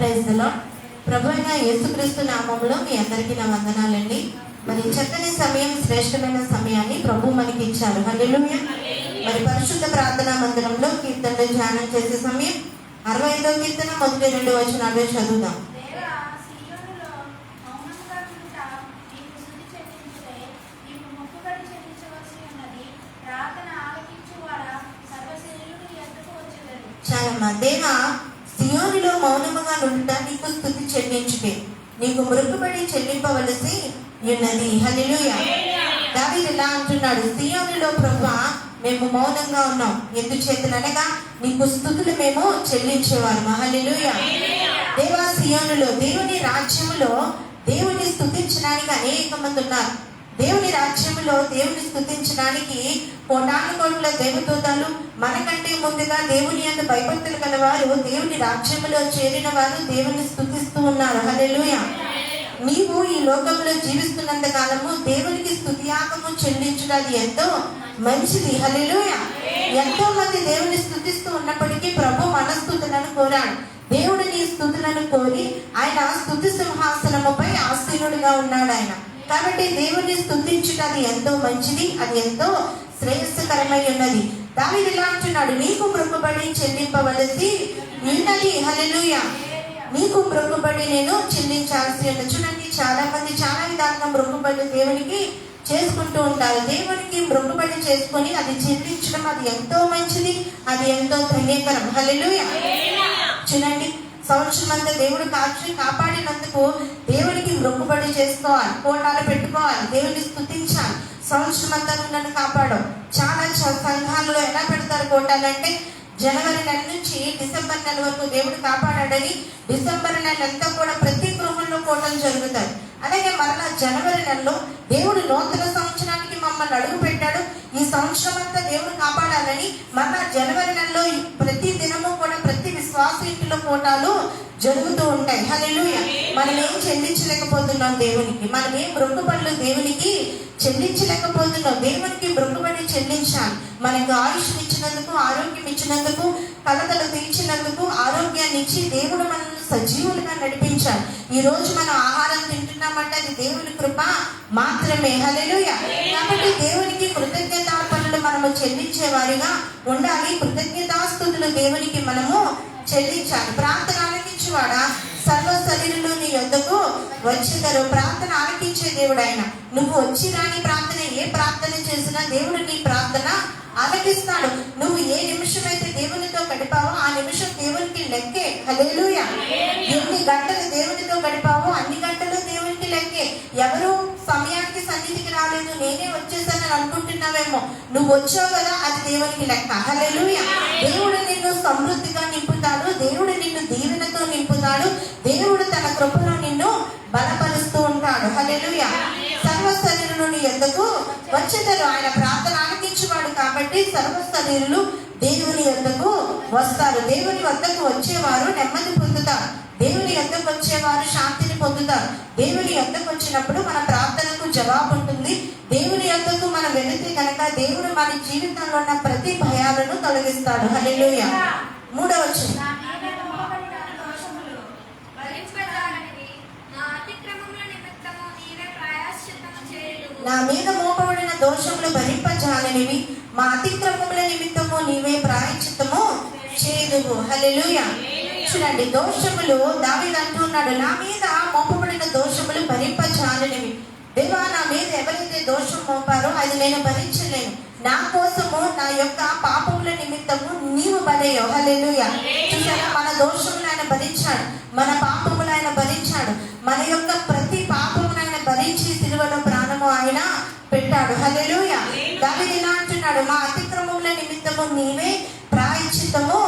Praise the lord. ప్రభు అయిన యేసుక్రీస్తు నామములో మీ అందరికీ నా వందనాలండి. మరి చక్కని సమయం, శ్రేష్టమైన సమయాన్ని ప్రభు మనకి ఇచ్చారు. హల్లెలూయా. మరి పరిశుద్ధ ప్రార్థనా మందిరంలో కీర్తనలు ధ్యానం చేసే సమయం 65వ కీర్తన మొదటి 2 వచనాలు చదువుదాం. చాలమ్మా. దేవా, సియోనులో మౌనముగా నుండుట నీకు స్తుతి చెల్లించుటే, నీకు మృక్కుబడి చెల్లింపవలసి ఉన్నది. హల్లెలూయా. దావీదు ఇలా అంటున్నాడు, సియోనులో ప్రభువా మేము మౌనంగా ఉన్నాం, ఎందుచేతనగా నీకు స్తుతులు మేము చెల్లించేవారు. హల్లెలూయా. దేవా, సియోనులో దేవుని రాజ్యములో దేవుని స్తుతించడానికి అనేక మంది ఉన్నారు. దేవుని రాజ్యములో దేవుని స్తుతించడానికి కోటాను కోట్ల దేవదూతలు, మనకంటే ముందుగా దేవుని యందు భయభక్తులు కలవారు, దేవుని రాజ్యములో చేరిన వారు దేవుని స్తుతిస్తూ ఉన్నారు. హల్లెలూయా. నీవు ఈ లోకంలో జీవిస్తున్నంత కాలము దేవునికి స్తుతియాగము చెల్లించడం ఎంతో మంచిది. హల్లెలూయా. ఎంతో మంది దేవుని స్తుతిస్తూ ఉన్నప్పటికీ ప్రభు మన స్తుతులను కోరాడు. దేవుడు నీ స్తుతులను కోరి ఆయన స్తుతి సింహాసనముపై ఆసీనుడిగా ఉన్నాడు ఆయన. కాబట్టి దేవుని స్తుతించుట అది ఎంతో మంచిది, అది ఎంతో శ్రేయస్కరమై ఉన్నది. దావీదు ఇలా అంటున్నాడు, నీకు మృక్కుబడి చెల్లింపవలసి ఉన్నది. హల్లెలూయా. నీకు మృక్కుబడి నేను చెల్లించాల్సి ఉన్నది. చూడండి, చాలా మంది చాలా విధాలుగా మృక్కుబడి దేవునికి చేసుకుంటూ ఉంటారు. దేవునికి మృక్కుబడి చేసుకొని అది చెల్లించడం అది ఎంతో మంచిది, అది ఎంతో ధన్యకరం. హల్లెలూయా. చూడండి, సంవత్సరం అంతా దేవుడు కాపాడినందుకు దేవునికి మొక్కుబడి చేసుకోవాలి, కోటాలు పెట్టుకోవాలి, దేవుని స్తుతించాలి. సంవత్సరం అంతా నన్ను కాపాడు. చాలా సంఘాలలో ఎలా పెడతారు కోటాలంటే, జనవరి నెల నుంచి డిసెంబర్ నెల వరకు దేవుడు కాపాడాడని డిసెంబర్ నెల అంతా కూడా ప్రతి గృహంలో కోటలు జరుగుతాయి. అలాగే మరలా జనవరి నెలలో దేవుడు నూతన సంవత్సరానికి మమ్మల్ని అడుగు పెట్టాడు, ఈ సంవత్సరం అంతా దేవుడు కాపాడాలని మరలా జనవరి నెలలో ప్రతి దినము కూడా ప్రతి విశ్వాస ఇంటిలో కోటాలు జరుగుతూ ఉంటాయి. హల్లెలూయా. మనం ఏం చెల్లించలేకపోతున్నాం దేవునికి, మనం ఏం మృక్కుబడులు దేవునికి చెల్లించలేకపోతున్నాం. దేవునికి మృక్కుబడి చెల్లించాలి. మనకు ఆయుష్ ఇచ్చినందుకు, ఆరోగ్యం ఇచ్చినందుకు, కలతలు తీర్చినందుకు, ఆరోగ్యాన్ని ఇచ్చి దేవుడు మనల్ని సజీవులుగా నడిపించాలి. ఈ రోజు మనం ఆహారం తింటున్నామంటే అది దేవుని కృప మాత్రమే. హల్లెలూయా. కాబట్టి దేవునికి కృతజ్ఞతార్పణలు మనము చెల్లించే వారిగా ఉండాలి. కృతజ్ఞతాస్తుతులు దేవునికి మనము చెల్లించాలి. ప్రార్థన ఆలకించేవాడా, సర్వ శరీరులు నీ యొద్దకు వచ్చేదారు. ప్రార్థన ఆలకించే దేవుడు ఆయన. నువ్వు వచ్చి రాని ప్రార్థన, ఏ ప్రార్థన చేసినా దేవుడు నీ ప్రార్థన ఆలకిస్తాడు. నువ్వు ఏ నిమిషం అయితే దేవునితో గడిపావో ఆ నిమిషం దేవునికి లెక్కే. హల్లెలూయా. ఎన్ని గంటలు దేవునితో గడిపావో అన్ని గంటలు దేవునికి లెక్కే. ఎవరు సమయానికి సన్నిధికి రాలేదు, నేనే వచ్చేసానని అనుకుంటున్నావేమో, నువ్వు వచ్చావు కదా, అది దేవునికి లెక్క. హల్లెలూయా. దేవుడు నిన్ను సమృద్ధిగా నింపుతాడు, దేవుడు నిన్ను దీవెనతో నింపుతాడు, దేవుడు తన కృపలో నిన్ను బలపరుస్తూ ఉంటాడు. హల్లెలూయా. సర్వ శరీరులు నీ యొద్దకు వచ్చేదారు. ఆయన ప్రార్థన ఆలకించేవాడు కాబట్టి సర్వ శరీరులు దేవుని యొద్దకు వస్తారు. దేవుని వద్దకు వచ్చేవారు నెమ్మది పొందుతారు. దేవుని యొద్దకు వచ్చేవారు శాంతిని పొందుతారు. దేవుని యొద్దకు వచ్చినప్పుడు మన ప్రార్థనకు జవాబు ఉంటుంది. దేవుని యొద్దకు మనం వెళితే కనుక దేవుడు మన జీవితంలో ఉన్న ప్రతి భయాలను తొలగిస్తాడు. హల్లెలూయా. 3వ వచనం, నా మీద మోపబడిన దోషములు భరింపజాలనివి, మా అతిక్రమముల నిమిత్తము నీవే ప్రాయశ్చిత్తము చేదువు. హల్లెలూయా. చూడండి, దోషములు దావీదు అంటున్నాడు, నా మీద మోపబడిన దోషములు భరింపజాలనివి. దేవా, నా మీద ఎవరైతే దోషం మోపారో అది నేను భరించలేను. నా కోసము నా యొక్క పాపముల నిమిత్తము నీవు బలయ్యావు. హల్లెలూయా. చూసారా, మన దోషములు ఆయన భరించాడు, మన పాపములు ఆయన భరించాడు, మన యొక్క ప్రతి పాపమును ఆయన భరించి సిలువలో ప్రాణము ఆయన పెట్టాడు. హల్లెలూయా. దావీదు ఇలా అంటున్నాడు, మా అతిక్రమముల నిమిత్తము నీవే ప్రాయశ్చిత్తము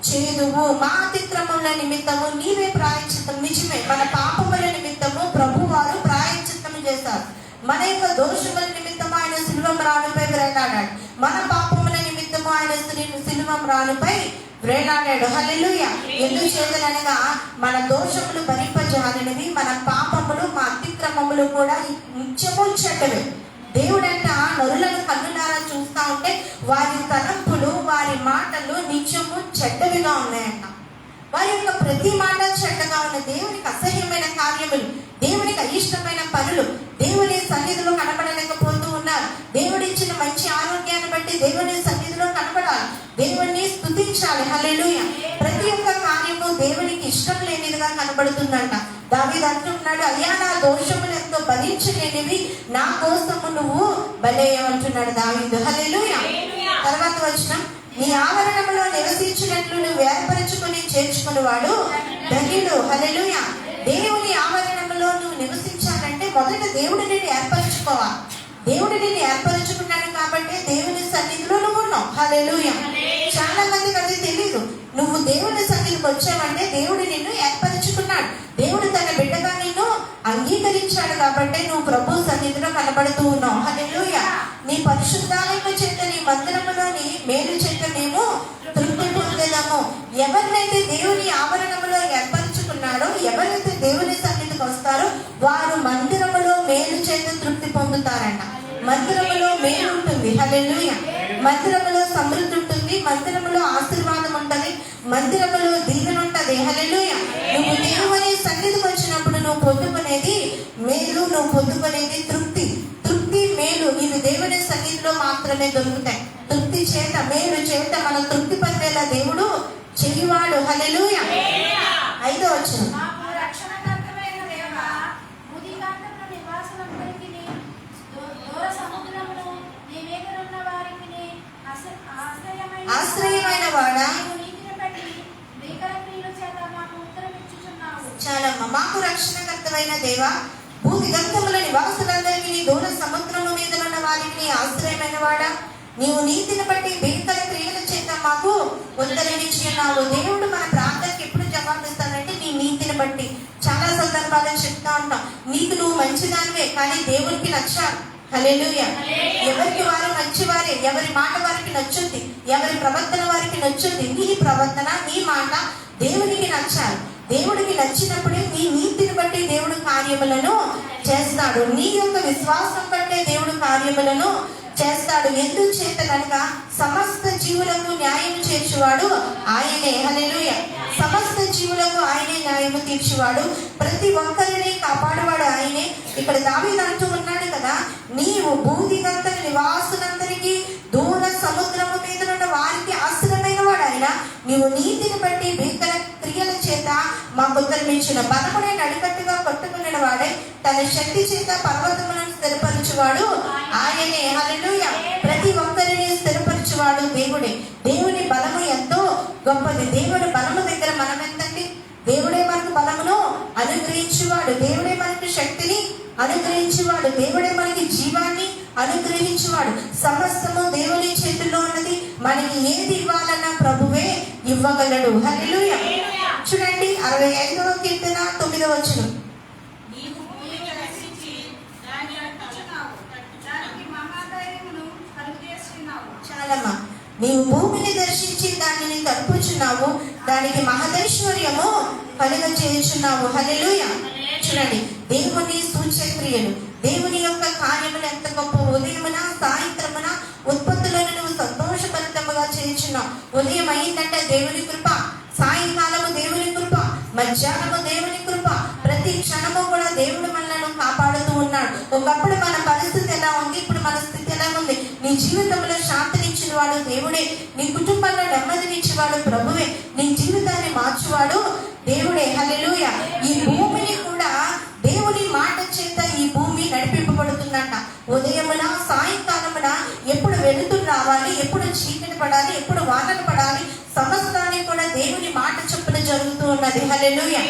చేదువు. మా అతిక్రమముల నిమిత్తము నీవే ప్రాయశ్చిత్తం. నిజమే, మన పాపముల నిమిత్తము ప్రభు వారు ప్రాయశ్చిత్తము చేశారు. మన యొక్క దోషముల నిమిత్తము ఆయన సిలువ రాణుపై వేలాడాడు, మన పాపముల నిమిత్తము ఆయన సిలువ రాణుపై వేలాడాడు. హల్లెలూయా. ఎందుకు చేతనగా మన దోషములు భరింపజాలనివి, మన పాపములు మా అతిక్రమములు కూడా నిత్యము చెడ్డవి. దేవుడంట నరులను కన్నులారా చూస్తా ఉంటే వారి తలంపులు, వారి మాటలు నిత్యము చెడ్డవిగా ఉన్నాయంట. వారి యొక్క ప్రతి మాట చెడ్డగా ఉన్నది. దేవునికి అసహ్యమైన కార్యములు, దేవునికి అయిష్టమైన పనులు, దేవుని సన్నిధిలో కనబడలేకపోతూ ఉన్నారు. దేవుడిచ్చిన మంచి ఆరోగ్యాన్ని బట్టి దేవుని సన్నిధిలో కనబడాలి, దేవుణ్ణి స్తుతించాలి. హల్లెలూయా. ప్రతి ఒక్క కార్యము దేవునికి ఇష్టం లేనిదిగా కనబడుతుందంట. దావీదు అంటున్నాడు, అయ్యా నా దోషములు ఎంతో భరించలేనివి, నా కోసము నువ్వు బలేయమంటున్నాడు దావీదు. హల్లెలూయా. తర్వాత వచనం, నీ ఆవరణములో నివసించినట్లు నువ్వు ఏర్పరచుకుని చేర్చుకునేవాడు ధన్యుడు. హల్లెలూయా. దేవుని ఆవరణములో నువ్వు నివసించాలంటే మొదట దేవుడు నిన్ను ఏర్పరచుకోవాలి. దేవుడు నిన్ను ఏర్పరచుకున్నాడు కాబట్టి దేవుని సన్నిధిలో నువ్వు ఉన్నావు. హల్లెలూయా. చాలా మందికి అది తెలీదు. నువ్వు దేవుని సన్నిధికి వచ్చావంటే దేవుడు నిన్ను ఏర్పరచుకున్నాడు. దేవుడు తన బిడ్డగా నిన్ను అంగీకరించాడు కాబట్టి నువ్వు ప్రభు సన్నిధిలో కనబడుతూ ఉన్నావు. హల్లెలూయా. నీ పరిశుద్ధాలయము చేత, నీ మందిరములోని మేలు చేత మేము తృప్తి పొందేదాము. ఎవరినైతే దేవుని ఆవరణములో ఏర్పరచుకున్నాడో, ఎవరైతే దేవుని సన్నిధికి వస్తారో వారు మందిరములో మేలు చేత తృప్తి పొందుతారంట. మందిరములో మేలు ఉంటుంది. హల్లెలూయా. మందిరములో సమృద్ధి ఉంటుంది, మందిరములో ఆశీర్వాదం ఉంటుంది, మందిరములో దీవెన ఉంటుంది. హల్లెలూయా. నువ్వు దేవుని సన్నిధికి వచ్చినప్పుడు నువ్వు పొందుకునేది మేలు, నువ్వు పొందుకునేది తృప్తి. తృప్తి, మేలు ఇవి దేవుని సన్నిధిలో మాత్రమే దొరుకుతాయి. తృప్తి చేత, మేలు చేత మనం తృప్తి పొందేలా దేవుడు చెయ్యవాడు. హల్లెలూయా. 5వ వచనం, ఆశ్రయమైన వాడా, చాలమ్మ, మాకు రక్షణకర్తమైన దేవా, భూ దిగంతముల నివాసులందరికీ, దూర సముద్రము మీద ఉన్న వారికి ఆశ్రయమైన వాడా, నీవు నీతిని బట్టి భీకర క్రియల చేత మాకు ఉత్తరమిచ్చి ఉన్నావు. దేవుడు మన ప్రార్థనకి ఎప్పుడు జవాబిస్తానంటే నీ నీతిని బట్టి. చాలా సందర్భాల్లో చెప్తా ఉంటాం, నీకు నువ్వు మంచిదానివే కానీ దేవునికి నచ్చాలి. హల్లెలూయా. ఎవరికి వారు మంచివారే, ఎవరి మాట వారికి నచ్చుద్ది, ఎవరి ప్రవర్తన వారికి నచ్చుద్ది. నీ ప్రవర్తన, నీ మాట దేవునికి నచ్చాలి. దేవుడికి నచ్చినప్పుడే నీ నీతిని బట్టి దేవుడు కార్యములను చేస్తాడు. నీ యొక్క విశ్వాసం బట్టే దేవుడు కార్యములను చేస్తాడు. ఎందుకు చేత కనుక సమస్త జీవులకు న్యాయం చేర్చువాడు ఆయనే. హల్లెలూయా. సమస్త జీవులకు ఆయనే న్యాయము తీర్చువాడు, ప్రతి ఒక్కరిని కాపాడువాడు ఆయనే. ఇక్కడ దావీదు అంటూ ఉన్నాడు కదా, నీవు భూదిగంతల నివాసులందరికీ, దూర సముద్రము మీద ఉన్న వారికి ఆశ్రయమైన వాడు ఆయన. నీవు నీతిని బట్టి భీకర క్రియల చేత మాకు ఉత్తరమిచ్చిన, బలమునే నడికట్టుగా కొట్టుకున్న వాడే, తన శక్తి చేత పర్వతములను స్థిరపరచువాడు ఆయనే. హల్లెలూయా. ప్రతి ఒక్కరిని స్థిరపరచువాడు దేవుడే. దేవుని బలము ఎంతో గొప్పది. దేవుడి బలము దగ్గర మనం ఎంతండి? దేవుడే మనకు బలమును అనుగ్రహించువాడు, దేవుడే మనకు శక్తిని అనుగ్రహించువాడు, దేవుడే మనకి జీవాన్ని అనుగ్రహించువాడు. సమస్తము దేవుని చేతుల్లో ఉన్నది. మనకి ఏది ఇవ్వాలన్నా ప్రభువే ఇవ్వగలడు. హల్లెలూయా. చూడండి 65వ కీర్తన 9వ వచనం, చాలమ్మా, నీవు భూమిని దర్శించి దానిని తడుపుచున్నావు, దానికి మహదైశ్వర్యము కలుగజేయుచున్నావు. హల్లెలూయా. చూడండి, దేవుని సూచక్రియలు, దేవుని యొక్క కార్యములు ఎంత గొప్ప. ఉదయమున సాయంత్రమున ఉత్పత్తులను నువ్వు సంతోషభరితముగా చేయుచున్నావు. ఉదయం అయిందంటే దేవుని కృప, సాయంకాలము దేవుని కృప, మధ్యాహ్నము దేవుని కృప, ప్రతి క్షణము కూడా దేవుడు మనల్ని కాపాడుతూ ఉన్నాడు. ఒకప్పుడు మన పరిస్థితి ఎలా ఉంది, ఇప్పుడు మన స్థితి ఎలా ఉంది? నీ జీవితంలో శాంతినిచ్చిన వాడు దేవుడే, నీ కుటుంబంలో నెమ్మదినిచ్చేవాడు ప్రభువే, నీ జీవితాన్ని మార్చువాడు దేవుడే. హల్లెలూయా. ఈ భూమిని కూడా దేవుని మాట చేత ఈ భూమి నడిపింపబడుతుందంట. ఉదయమున సాయంకాలమున ఎప్పుడు వెలుతురు రావాలి, ఎప్పుడు చీకటి పడాలి, ఎప్పుడు వానలు పడాలి, సమస్తాన్ని కూడా దేవుని మాట చొప్పున జరుగుతూ ఉన్నది. హల్లెలూయా.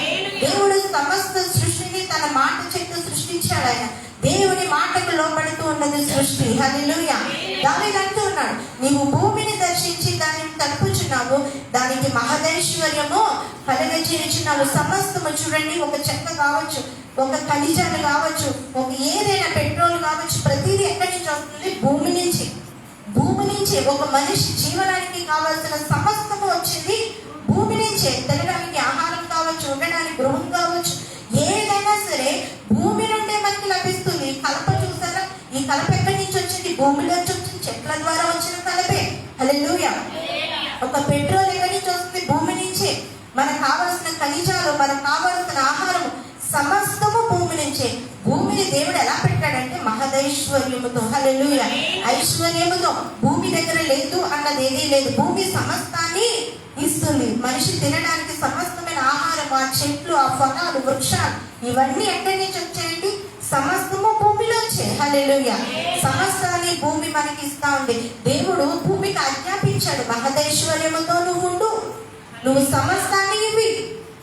దేవుడు సమస్త సృష్టిని తన మాట చేత సృష్టించాడు. ఆయన దేవుని మాటకు లోబడుతూ ఉన్నది సృష్టి. హల్లెలూయా. దావీదు అంటూ ఉన్నాడు, నీవు భూమిని దర్శించి దానిని తడుపుచున్నావు, దానికి మహదైశ్వర్యము కలుగజేయుచున్నావు. సమస్తము చూడండి, ఒక చెక్క కావచ్చు, ఒక ఖనిజాలు కావచ్చు, ఒక ఏదైనా పెట్రోల్ కావచ్చు, ప్రతిదీ ఎక్కడి నుంచి వస్తుంది? భూమి నుంచి. భూమి నుంచే ఒక మనిషి జీవనానికి కావాల్సిన సమస్తము వచ్చింది భూమి నుంచే. తినడానికి ఆహారం కావచ్చు, ఉండడానికి గృహం కావచ్చు, ఏదైనా సరే భూమి నుండే మనకి లభిస్తుంది. కలప చూసారా? ఈ కలప ఎక్కడి నుంచి వచ్చింది? భూమిలోంచి వచ్చింది, చెట్ల ద్వారా వచ్చిన కలపే. హల్లెలూయా. ఒక పెట్రోల్ ఎక్కడి నుంచి వస్తుంది? భూమి నుంచే. మనకు కావాల్సిన ఖనిజాలు, మనకు కావాల్సిన హల్లెలూయా. ఐశ్వర్యముతో భూమి దగ్గర లేదు అన్నది ఏదీ లేదు. భూమి సమస్తాన్ని ఇస్తుంది. మనిషి తినడానికి సమస్తమైన ఆహారం, ఆ చెట్లు, ఆ ఫలాలు, వృక్షాలు ఇవన్నీ ఎక్కడి నుంచి వచ్చాయండి? సమస్తము భూమిలోంచే. హల్లెలూయా. సమస్తాన్ని భూమి మనకి ఇస్తా ఉంది. దేవుడు భూమికి ఆజ్ఞాపించాడు, మహదైశ్వర్యముతో నువ్వు ఉండు, నువ్వు సమస్తాన్ని ఇవి,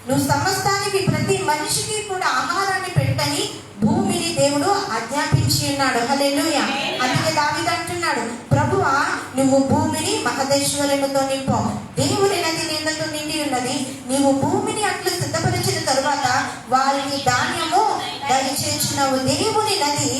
నువ్వు సమస్తానికి ప్రతి మనిషికి కూడా ఆహారాన్ని పెట్టని భూమిని దేవుడు ఆజ్ఞాపించి ఉన్నాడు. హల్లెలూయా. అందుకే దావీదు అంటున్నాడు, ప్రభువా నువ్వు భూమిని మహదైశ్వర్యముతో నింపు, దేవుని నది నీళ్లతో నిండి ఉన్నది. నీవు భూమిని అట్లు సిద్ధపరిచిన తరువాత వారికి ధాన్యము దయచేసినావు. దేవుని నది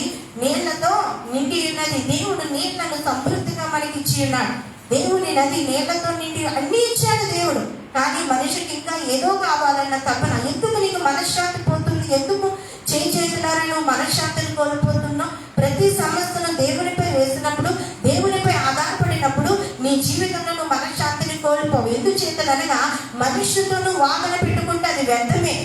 నీళ్లతో నిండి ఉన్నది. దేవుడు నీళ్లను సమృద్ధిగా మనకి ఇచ్చి ఉన్నాడు. దేవుని నది నీళ్లతో నిండి అన్ని ఇచ్చాడు దేవుడు. కానీ మనిషికి ఇంకా ఏదో కావాలన్న తపన. ఎందుకు నీకు మనశ్శాంతి పోతుంది? ఎందుకు చేతులారా నువ్వు మనశ్శాంతిని కోల్పోతున్నావు? ప్రతి సమస్యను దేవునిపై వేసినప్పుడు, దేవునిపై ఆధారపడినప్పుడు నీ జీవితంలో నువ్వు మనశ్శాంతిని కోల్పోవు. ఎందుచేతనగా మనుషులతో నువ్వు వాదన పెట్టుకుంటే అది వ్యర్థమే.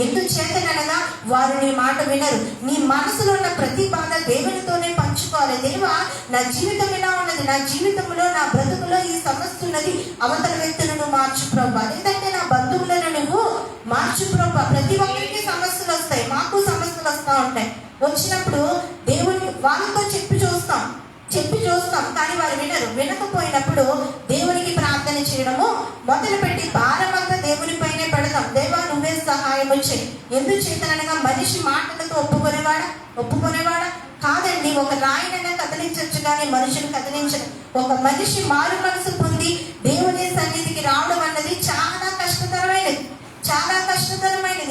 ఎందుచేతనగా వారు నీ మాట వినరు. నీ మనసులో ఉన్న ప్రతి బాధ దేవునితోనే పంచుకోవాలి. దేవా నా జీవితం ఇలా ఉన్నది, నా జీవితంలో నా బ్రతుకులో ఈ సమస్య ఉన్నది, అవతల వ్యక్తులను మార్చు ప్రభా, లేదంటే నా బంధువులను నువ్వు మార్చు ప్రభా. ప్రతి ఒక్కరికి సమస్యలు వస్తాయి, మాకు సమస్యలు వస్తూ ఉంటాయి. వచ్చినప్పుడు దేవుని వాళ్ళతో చెప్పి చూస్తాం కానీ వారు వినరు. వినకపోయినప్పుడు దేవునికి ప్రార్థన చేయడము మొదలుపెట్టి భారమంతా దేవుని పైనే పెడతాం. దేవా నువ్వే సహాయం చేయి. ఎందుచేతనగా మనిషి మాటలతో ఒప్పుకునేవాడా కాదండి. ఒక రాయినైనా కదిలించవచ్చు కానీ మనుషులు కదిలించరు. ఒక మనిషి మారు మనసు పొంది దేవుని సన్నిధికి రావడం అన్నది చాలా కష్టతరమైనది.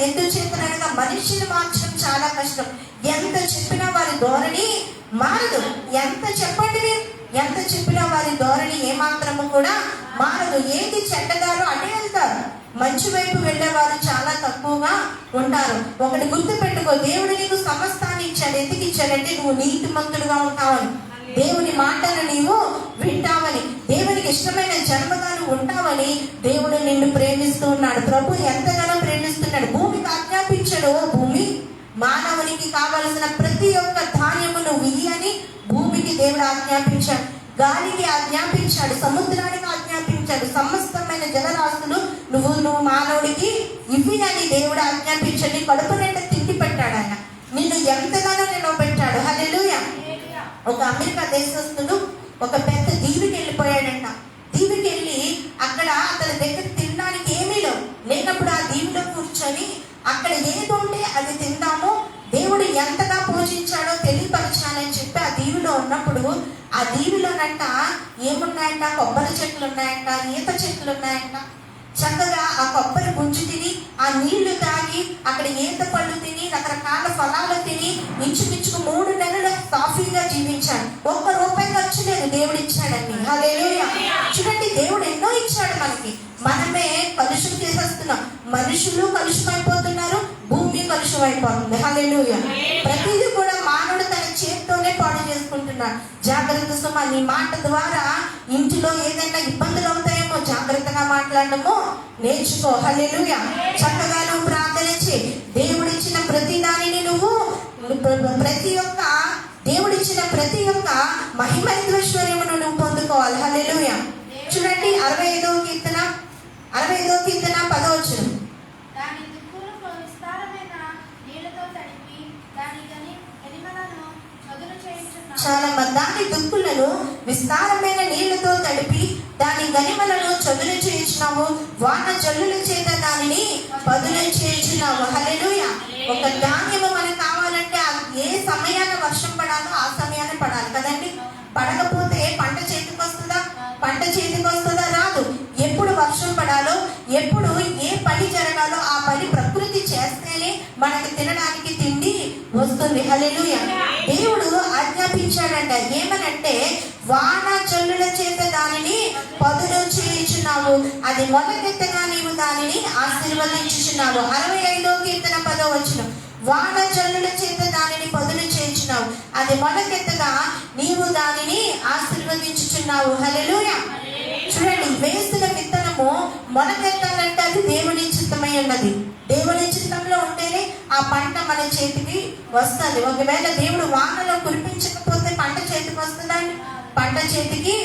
ఎందుచేతనగా మనిషిని మార్చడం చాలా కష్టం. ఎంత చెప్పినా వారి ధోరణి మారదు. ఎంత చెప్పినా వారి ధోరణి ఏమాత్రము కూడా మారదు. ఏది చెడ్డదారో అటే వెళ్తారు. మంచి వైపు వెళ్ళేవారు చాలా తక్కువగా ఉంటారు. ఒకటి గుర్తు పెట్టుకో, దేవుడు నీకు సమస్తాన్ని ఇచ్చాడు. ఎందుకు ఇచ్చాడంటే నువ్వు నీతిమంతుడుగా ఉంటావని, దేవుని మాటలు నీవు వింటావని, దేవునికి ఇష్టమైన జన్మగా నువ్వు ఉంటావని దేవుడు నిన్ను ప్రేమిస్తూ ఉన్నాడు. ప్రభు ఎంతగానో ప్రేమిస్తున్నాడు. భూమికి ఆజ్ఞాపించాడు, ఓ భూమి మానవునికి కావలసిన ప్రతి ఒక్క ధాన్యము నువ్వు ఇయ్యి అని భూమికి దేవుడు ఆజ్ఞాపించాడు. గాలికి ఆజ్ఞాపించాడు, సముద్రానికి ఆజ్ఞాపించాడు, సమస్తమైన జలరాశులు నువ్వు మానవుడికి ఇవి అని దేవుడు ఆజ్ఞాపించాడు. నీ కడుపు నిండా తిండి పెట్టాడు ఆయన, నిన్ను ఎంతగానో నిలవబెట్టాడు. హల్లెలూయా. ఒక అమెరికా దేశస్తుడు ఒక పెద్ద దీవికి వెళ్ళిపోయాడంట. దీవికి వెళ్ళి అక్కడ అతని దగ్గర తినడానికి ఏమీ లేనప్పుడు ఆ దీవిలో కూర్చొని అక్కడ ఏది ఉంటే అది తిందాము, దేవుడు ఎంతగా పూజించాడో తెలియపరచాలని చెప్పి ఆ దీవిలో ఉన్నప్పుడు ఆ దీవిలోనంట ఏమున్నాయంట? కొబ్బరి చెట్లు ఉన్నాయంట, ఈత చెట్లు ఉన్నాయంట. చక్కగా ఆ కొబ్బరి గుంజు తిని, ఆ నీళ్లు తాగి, అక్కడ ఈత పళ్ళు తిని, రకరకాల ఫలాలు తిని ఇంచుమించుకు 3 నెలలు సాఫీగా జీవించాడు. ₹1 ఖర్చు లేదు, దేవుడు ఇచ్చాడండి. హల్లెలూయా. చూడండి, దేవుడు ఎన్నో ఇచ్చాడు మనకి. మనమే కలుషం చేసేస్తున్నాం. మనుషులు కలుషమైపోతున్నారు, భూమి కలుషమైపోతుంది. హల్లెలూయా. ప్రతిదీ కూడా మానవుడు తన చేతితోనే పాడు చేసుకుంటున్నాడు. జాగ్రత్త సుమా. నీ మాట ద్వారా ఇంటిలో ఏదైనా ఇబ్బందులు అవుతాయేమో, జాగ్రత్తగా మాట్లాడడము నేర్చుకో. హల్లెలూయా. చక్కగా నువ్వు ప్రార్థన చేయి. దేవుడిచ్చిన ప్రతి దానిని నువ్వు దేవుడిచ్చిన ప్రతి ఒక్క మహిమైశ్వర్యమును నువ్వు పొందుకోవాలి. హల్లెలూయా. చూడండి 65వ కీర్తన 10వ వచనం. చాలా దాని దుక్కులను విస్తారమైన నీళ్లతో తడిపి దాని గనిమలను చదును చేయించినావు, వాన జల్లుల చేత దానిని పదును చేయించినావు. హల్లెలూయా. ఒక ధాన్యము మనకు కావాలంటే ఏ సమయాన వర్షం పడాలో ఆ సమయాన్ని పడాలి కదండి. పడకపోతే పంట చేతికి వస్తుందా? రాదు. ఎప్పుడు వర్షం పడాలో, ఎప్పుడు ఏ పని జరగాలో ఆ పని ప్రకృతి చేస్తేనే మనకి తినడానికి తిండి వస్తుంది. హల్లెలూయా. దేవుడు ఆజ్ఞాపించాడంట. ఏమనంటే వాన జల్లుల చేత దానిని పదును చేయించున్నావు, అది మొలకెత్తగా నీవు దానిని ఆశీర్వదించుచున్నావు. 65వ కీర్తన 10వ వచనం. వాన జల్లుల చేత దానిని పదును చేయించున్నావు, అది మొలకెత్తగా నీవు దానిని ఆశీర్వదించుచున్నావు. హల్లెలూయా. చూడండి, వేసిన విత్తనము మొలకెత్తాలంటే అది దేవుని చిత్తమై ఉన్నది. దేవుని చిత్తంలో ఉంటేనే ఆ పంట మన చేతికి వస్తుంది. ఒకవేళ దేవుడు వానలో కురిపించకపోతే పంట చేతికి వస్తుందండి? పంట చేతికి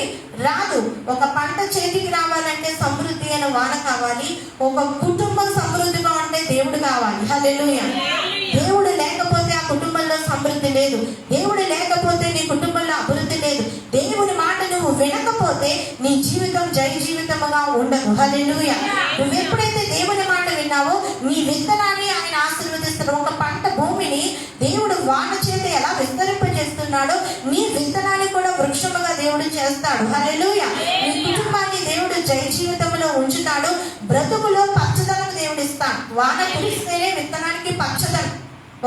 రాదు. ఒక పంట చేతికి రావాలంటే సమృద్ధి అయిన వాన కావాలి. ఒక కుటుంబం సమృద్ధిగా ఉంటే దేవుడు కావాలి. హల్లెలూయా. దేవుడు లేకపోతే ఆ కుటుంబంలో సమృద్ధి లేదు. దేవుడు లేకపోతే నీ కుటుంబంలో అభివృద్ధి లేదు. దేవుని మాట నువ్వు వినకపోతే నీ జీవితం జయ జీవితముగా ఉండదు. హల్లెలూయా. నువ్వు ఎప్పుడైతే దేవుని మాట విన్నావో నీ విత్తనాన్ని ఆయన ఆశీర్వదిస్తాడు. ఒక పంట భూమిని దేవుడు వాన చేత ఎలా విస్తరింపజేస్తున్నాడో నీ విత్తనాన్ని కూడా వృక్షముగా దేవుడు చేస్తాడు. హల్లెలూయా. నీ కుటుంబాన్ని దేవుడు జయ జీవితంలో ఉంచుతాడు. బ్రతుకులో పచ్చదనం దేవుడు ఇస్తాడు. వాన కురిస్తేనే విత్తనానికి పచ్చదనం.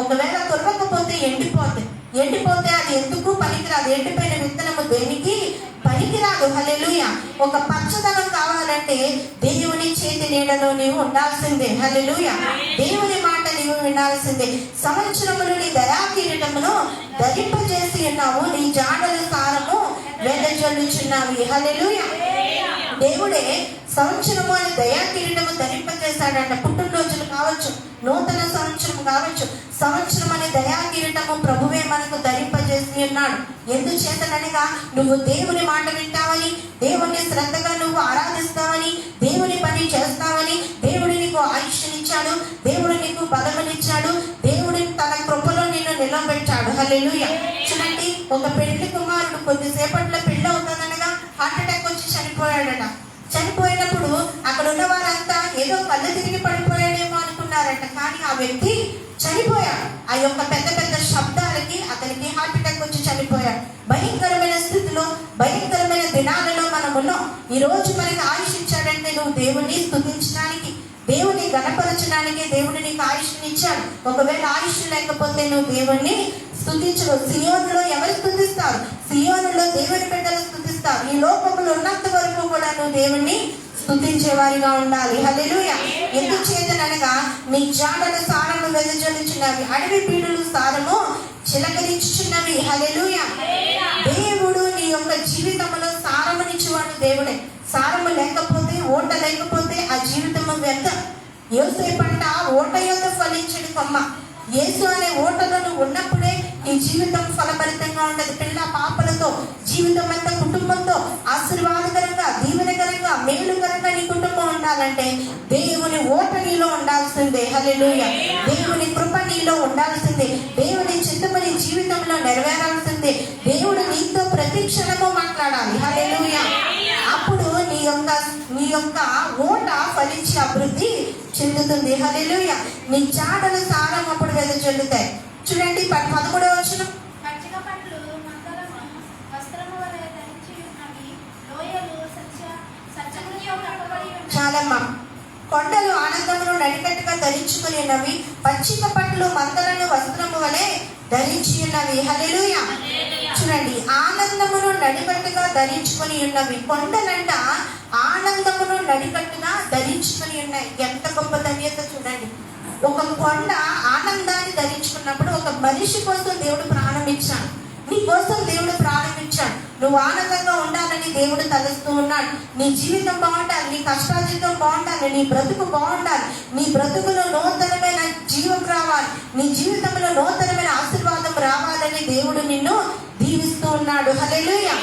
ఒకవేళ కురవకపోతే ఎండిపోతే అది ఎందుకు పనికిరాదు. ఎండిపోయిన విత్తనము దేనికి పనికిరాదు. హల్లెలూయా. ఒక పచ్చదనం కావాలంటే దేవుని చేతి నీడలో నీవు ఉండాల్సిందే. హల్లెలూయా. దేవుని మాట నీవు వినాల్సిందే. సంవత్సరములు నీ దయా కిరీటమును ధరింపజేసి ఉన్నావు, నీ జాడలు సారము వెదజల్లుచున్నావి. హల్లెలూయా. దేవుడే సంవత్సరము అని దయా కిరీటము ధరింపజేశాడంట. పుట్టినరోజులు కావచ్చు, నూతన సంవత్సరం కావచ్చు, సంవత్సరం అనే దయా కిరీటము ప్రభువే మనకు ధరింపజేసి ఉన్నాడు. ఎందుచేతనగా నువ్వు దేవుని మాట వింటావని, దేవుని శ్రద్ధగా నువ్వు ఆరాధిస్తావని, దేవుని పని చేస్తావని, దేవుడు నీకు ఆయుష్నిచ్చాడు, దేవుడు నీకు బలమునిచ్చాడు, దేవుడు తన కృపలో నిన్ను నిలబెట్టాడు. హల్లెలూయా. చూడండి, ఒక పెళ్లి కుమారుడు కొద్దిసేపట్లో పెళ్లి అవుతుందనగా హార్ట్ అటాక్ వచ్చి చనిపోయాడట. చనిపోయినప్పుడు అక్కడ ఉన్న వారంతా ఏదో కళ్ళు తిరిగి పడిపోయాడేమో అనుకున్నారట. కానీ ఆ వ్యక్తి చనిపోయాడు. ఆ యొక్క పెద్ద పెద్ద శబ్దాలకి అతనికి హార్ట్ అటాక్ వచ్చి చనిపోయాడు. భయంకరమైన స్థితిలో, భయంకరమైన దినాలలో మనం ఉన్నాం. ఈ రోజు మనకి ఆయుష్ ఇచ్చాడంటే నువ్వు దేవుణ్ణి స్తుతించడానికి, దేవుని గణపరచడానికి దేవుడు నీకు ఆయుష్ని ఇచ్చాడు. ఒకవేళ ఆయుష్ లేకపోతే నువ్వు దేవుణ్ణి స్తుతించరు. సియోనులో ఎవరు స్తుతిస్తారు? సియోనులో దేవుని బిడ్డలు స్తుతిస్తారు. ఈ లోకంలో ఉన్నంత వరకు కూడా నువ్వు దేవుణ్ణి స్తుతించే వారిగా ఉండాలి. హల్లెలూయా. ఎందుచేతనగా నీ జాడల సారము వెదజల్లుచున్నవి, అడవి పీడులు సారము చిలకరించుచున్నవి. హల్లెలూయా. దేవుడు నీ యొక్క జీవితంలో సారమునిచ్చేవాడు దేవుడే. సారము లేకపోతే, ఓట లేకపోతే ఆ జీవితము వ్యర్థం. యోసేపు అంట ఓట యొక్క ఫలించడు కొమ్మ. యేసు అనే ఓటలో నువ్వు ఉన్నప్పుడే నీ జీవితం ఫలభరితంగా ఉండదు. పిల్ల పాపలతో జీవితం అంతా కుటుంబంతో ఆశీర్వాదకరంగా, దీవెనకరంగా, మేలుకరంగా నీ కుటుంబం ఉండాలంటే దేవుని ఓట నీలో ఉండాల్సిందే. హల్లెలూయా. దేవుని కృప నీలో ఉండాల్సిందే. దేవుని చిత్తము నీ జీవితంలో నెరవేరాల్సిందే. దేవుడు నీతో ప్రతి క్షణము మాట్లాడాలి. హల్లెలూయా. అప్పుడు నీ యొక్క ఓట ఫలించి అభివృద్ధి చెందుతుంది. హల్లెలూయా. నీ జాడల సారం అప్పుడు వెదజల్లుతాయి. చూడండి 13వ వచనం. చాలమ్మా. కొండలు ఆనందమును నడికట్టుగా ధరించుకుని ఉన్నవి, పచ్చిక పట్లు మందలను వస్త్రము వలె ధరించి ఉన్నవి. హల్లెలూయా. చూడండి, ఆనందమును నడికట్టుగా ధరించుకొని ఉన్నవి. కొండలంట ఆనందమును నడికట్టుగా ధరించుకొని ఉన్నాయి. ఎంత గొప్ప ధన్యత చూడండి. ఒక కొండ ఆనందాన్ని ధరించుకున్నప్పుడు ఒక మనిషి కోసం దేవుడు ప్రాణం ఇచ్చాడు. నీ కోసం దేవుడు ప్రాణం ఇచ్చాడు. నువ్వు ఆనందంగా ఉండాలని దేవుడు తలుస్తూ ఉన్నాడు. నీ జీవితం బాగుండాలి, నీ కష్టాజీవితం బాగుండాలి, నీ బ్రతుకు బాగుండాలి, నీ బ్రతుకులో నూతనమైన జీవం రావాలి, నీ జీవితంలో నూతనమైన ఆశీర్వాదం రావాలని దేవుడు నిన్ను దీవిస్తూ ఉన్నాడు. హల్లెలూయా.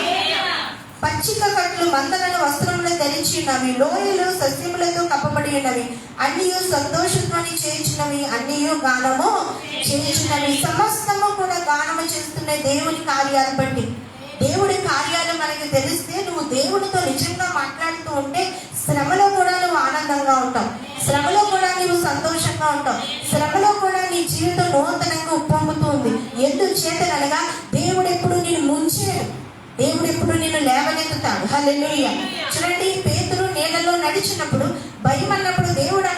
పచ్చిక కట్లు మందలను వస్త్రములు ధరించి ఉన్నవి, లోయలు సస్యములతో కప్పబడి ఉన్నవి, అన్నీ సంతోషత్వాన్ని చేయించినవి, అన్నీ గానము చేయించినవి. సమస్తము కూడా గానము చేస్తున్న దేవుని కార్యాలు బట్టి. దేవుడి కార్యాలు మనకి తెలిస్తే నువ్వు దేవుడితో నిజంగా మాట్లాడుతూ ఉంటే శ్రమలో కూడా నువ్వు ఆనందంగా ఉంటావు, శ్రమలో కూడా నువ్వు సంతోషంగా ఉంటావు, శ్రమలో కూడా నీ జీవితం నూతనంగా ఉప్పొంగుతుంది. ఎందుచేతనగా దేవుడు ఎప్పుడు నిన్ను ముంచేయడు, దేవుడు ఎప్పుడు నిన్ను లేవనెత్తుతాడు. హల్లెలూయా. చూడండి, పేతురు నీళ్ళలో నడిచినప్పుడు భయం అన్నప్పుడు దేవుడు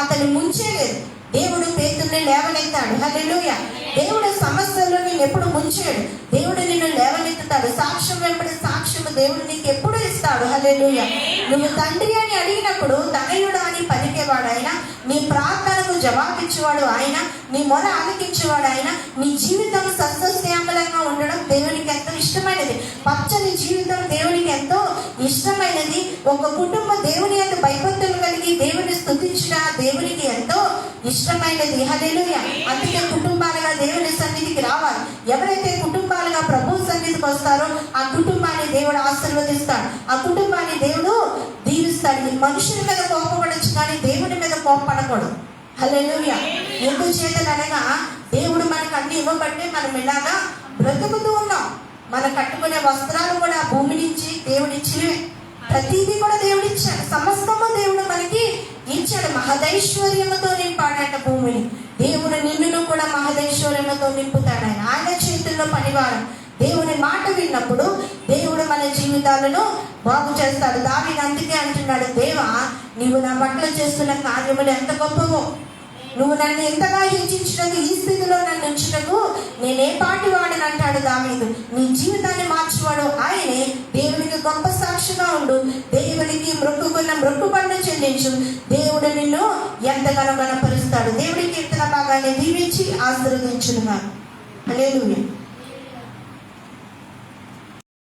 అతన్ని ముంచేయలేదు, దేవుడు పేతుర్ని లేవనెత్తాడు. హల్లెలూయా. దేవుడు సమస్యల్లో నిన్ను ఎప్పుడు ముంచాడు, దేవుడు నిన్ను లేవనెత్తుతాడు. సాక్ష్యం వెంబడి సాక్ష్యము దేవుడు నీకు ఎప్పుడు ఇస్తాడు. హల్లెలూయా. నువ్వు తండ్రి అని అడిగినప్పుడు తనయుడు అని పలికేవాడు ఆయన, నీ ప్రార్థనకు జవాబిచ్చేవాడు ఆయన, నీ మొర ఆలకించేవాడు ఆయన. నీ జీవితం సస్యశ్యామలంగా ఉండడం దేవునికి ఎంతో ఇష్టమైనది. పచ్చని జీవితం దేవునికి ఎంతో ఇష్టమైనది. ఒక కుటుంబం దేవుని యొక్క భయభక్తులు కలిగి దేవుని స్తుతించిన దేవునికి ఎంతో ఇష్టమైనది. హల్లెలూయా. అందుకే కుటుంబాలుగా దేవుని సన్నిధికి రావాలి. ఎవరైతే కుటుంబాలుగా ప్రభు సన్నిధికి వస్తారో ఆ కుటుంబాన్ని దేవుడు ఆశీర్వదిస్తాడు, ఆ కుటుంబాన్ని దేవుడు దీవిస్తాడు. ఈ మనుషుల మీద కోపపడచ్చు కానీ దేవుని మీద కోపపడకూడదు. హల్లెలూయా. ఎందుచేతనగా దేవుడు మనకు అన్ని ఇవ్వబట్టే మనం ఇలాగా బ్రతుకుతూ ఉన్నాం. మనం కట్టుకునే వస్త్రాలు కూడా భూమి నుంచి దేవుడు ఇచ్చినవే. ప్రతిదీ కూడా దేవుడు ఇచ్చాడు. సమస్తము దేవుడు మనకి ఇచ్చాడు. మహదైశ్వర్యముతో నింపాడంట భూమిని. దేవుడు నిన్నును కూడా మహదైశ్వర్యముతో నింపుతాడు. ఆయన చేతుల్లో పనివారం. దేవుని మాట విన్నప్పుడు దేవుడు మన జీవితాలను బాగు చేస్తాడు. దావీదు అందుకే అంటున్నాడు, దేవా నీవు నా పట్ల చేస్తున్న కార్యములు ఎంత గొప్పవో, నువ్వు నన్ను ఎంతగా హెచ్చించినకు, ఈ స్థితిలో నన్ను ఉంచినకు నేనే పాటి వాడని అంటాడు దావీదు. నీ జీవితాన్ని మార్చువాడు ఆయనే. దేవునికి గొప్ప సాక్షిగా ఉండు, దేవునికి మొక్కుబడులు చెల్లించు, దేవుడు నిన్ను ఎంతగానో గణపరుస్తాడు. దేవుడికి కీర్తన భాగాన్ని దీవించి ఆశీర్వదించునుగా. హల్లెలూయా.